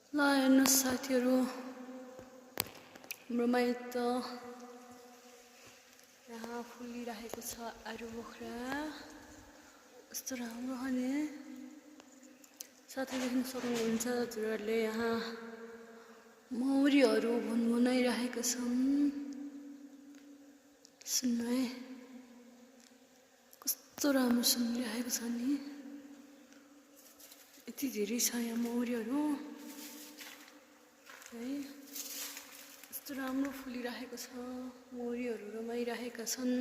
ल हेर्नुहोस् साथीहरू, हाम्रो माइत यहाँ फुलिरहेको छ आरु बोक्रा। यस्तो राम्रो भने साथै देख्न सक्नुहुन्छ हजुरहरूले यहाँ मौरीहरू भुनभुनाइरहेका छन्। सुन्नु है, कस्तो राम्रो सुनिरहेको छ नि। यति धेरै छ यहाँ मौरीहरू है। यस्तो राम्रो फुलिरहेको छ, मौरीहरू रमाइरहेका छन्।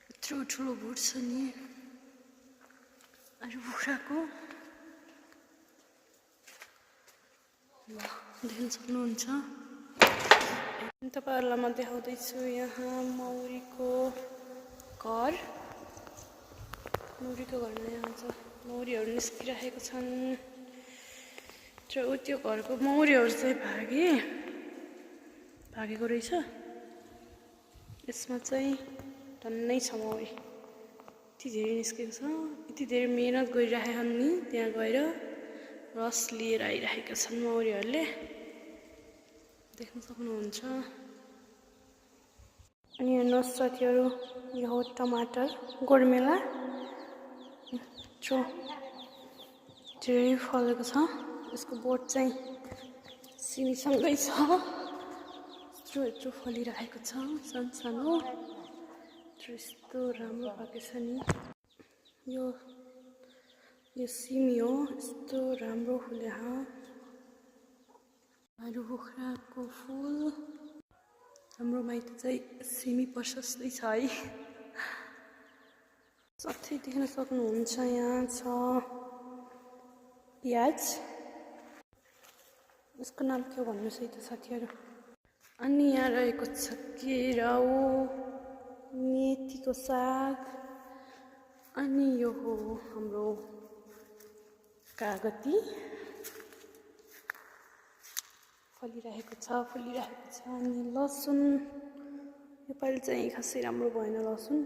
यत्रो ठुलो बोट छ नि आरु बोक्राको। देख्न सक्नुहुन्छ। तपाईहरुलाई म देखाउँदैछु यहाँ मौरीको घर। मौरीको घरमा यहाँ छ मौरीहरू निस्किरहेको छन्। र त्यो घरको मौरीहरू चाहिँ भागेको रहेछ। यसमा चाहिँ टन्नै छ मौरी। यति धेरै निस्केको छ। यति धेरै मेहनत गरिरहेछन् नि त्यहाँ गएर रस लिएर आइरहेका छन् मौरीहरूले। देख्न सक्नुहुन्छ। अनि हेर्नुहोस् साथीहरू, यो हो टमाटर गोर्मेला। धेरै फलेको छ। यसको बोट चाहिँ सिमीसँगै छ। यत्रो फलिरहेको छ सानो। यस्तो राम्रो पाकेको छ नि। यो सिमी हो, यस्तो राम्रो फुले। आरु बोक्राको फुल। हाम्रो माइत चाहिँ सिमी प्रशस्तै छ है। साथै देख्न सक्नुहुन्छ यहाँ छ प्याज। यसको नाम के हो भन्नुहोस् है त साथीहरू। अनि यहाँ रहेको छ केराउ, मेथीको साग। अनि यो हो हाम्रो कागती। फलिरहेको छ। अनि लसुन, योपालि चाहिँ खासै राम्रो भएन लसुन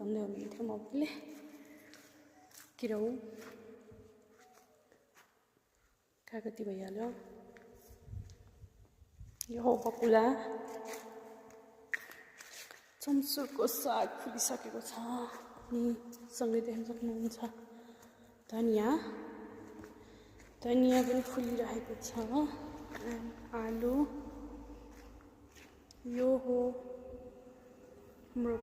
भन्दै हुनुहुन्थ्यो मम्मीले। केराउ, कागती भइहाल्यो। यो हो बकुला। चम्सुरको साग फुलिसकेको छ। अनि सँगै देख्न सक्नुहुन्छ धनिया पनि फुलिरहेको छ। आलु। यो हो हाम्रो